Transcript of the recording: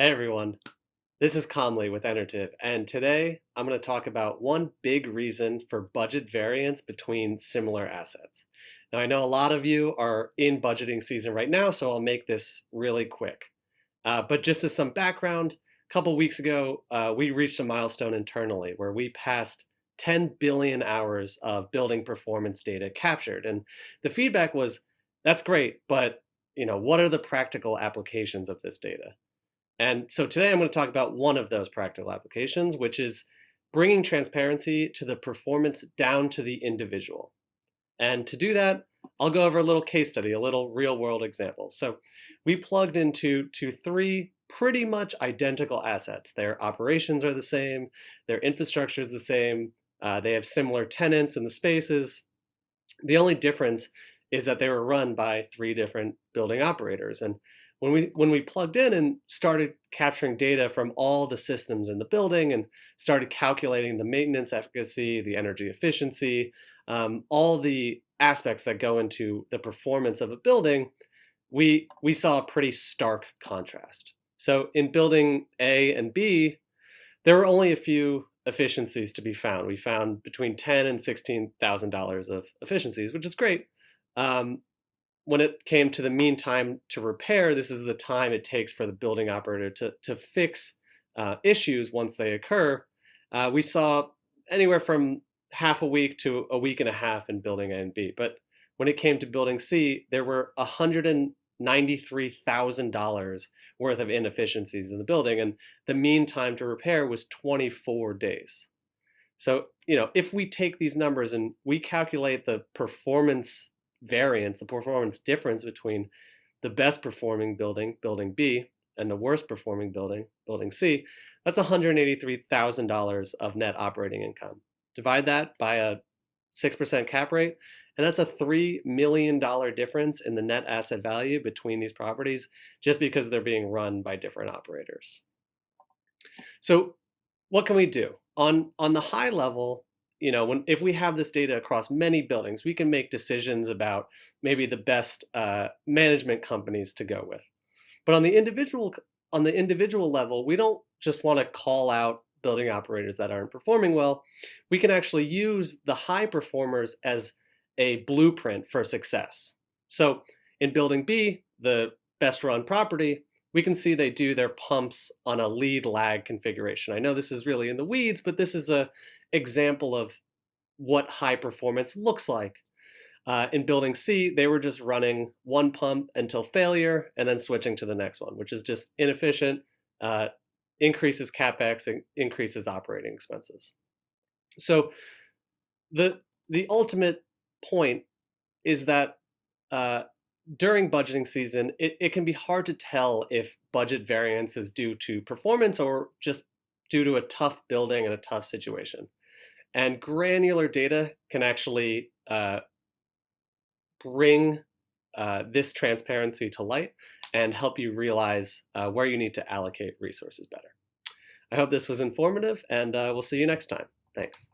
Hey everyone, this is Comley with Enertiv, and today I'm going to talk about one big reason for budget variance between similar assets. Now, I know a lot of you are in budgeting season right now, so I'll make this really quick. But just as some background, a couple weeks ago, we reached a milestone internally where we passed 10 billion hours of building performance data captured. And the feedback was, that's great, but what are the practical applications of this data? And so today I'm going to talk about one of those practical applications, which is bringing transparency to the performance down to the individual. And to do that, I'll go over a little case study, a little real world example. So we plugged into three pretty much identical assets. Their operations are the same, their infrastructure is the same, they have similar tenants in the spaces. The only difference is that they were run by three different building operators. And when we plugged in and started capturing data from all the systems in the building and started calculating the maintenance efficacy, the energy efficiency, all the aspects that go into the performance of a building, we saw a pretty stark contrast. So in building A and B, there were only a few efficiencies to be found. We found between $10,000 and $16,000 of efficiencies, which is great. When it came to the mean time to repair, this is the time it takes for the building operator to fix issues once they occur. We saw anywhere from half a week to a week and a half in building A and B. But when it came to building C, there were $193,000 worth of inefficiencies in the building, and the mean time to repair was 24 days. So, if we take these numbers and we calculate the performance variance, the performance difference between the best performing building, building B, and the worst performing building, building C, that's $183,000 of net operating income. Divide that by a 6% cap rate, and that's a $3 million difference in the net asset value between these properties just because they're being run by different operators. So what can we do? On the high level, if we have this data across many buildings, we can make decisions about maybe the best management companies to go with. But on the individual level, we don't just want to call out building operators that aren't performing well. We can actually use the high performers as a blueprint for success. So in building B, the best run property, we can see they do their pumps on a lead lag configuration. I know this is really in the weeds, but this is an example of what high performance looks like. In building C, they were just running one pump until failure and then switching to the next one, which is just inefficient, increases CapEx, and increases operating expenses. So the ultimate point is that during budgeting season, it can be hard to tell if budget variance is due to performance or just due to a tough building and a tough situation. And granular data can actually bring this transparency to light and help you realize where you need to allocate resources better. I hope this was informative, and we'll see you next time. Thanks.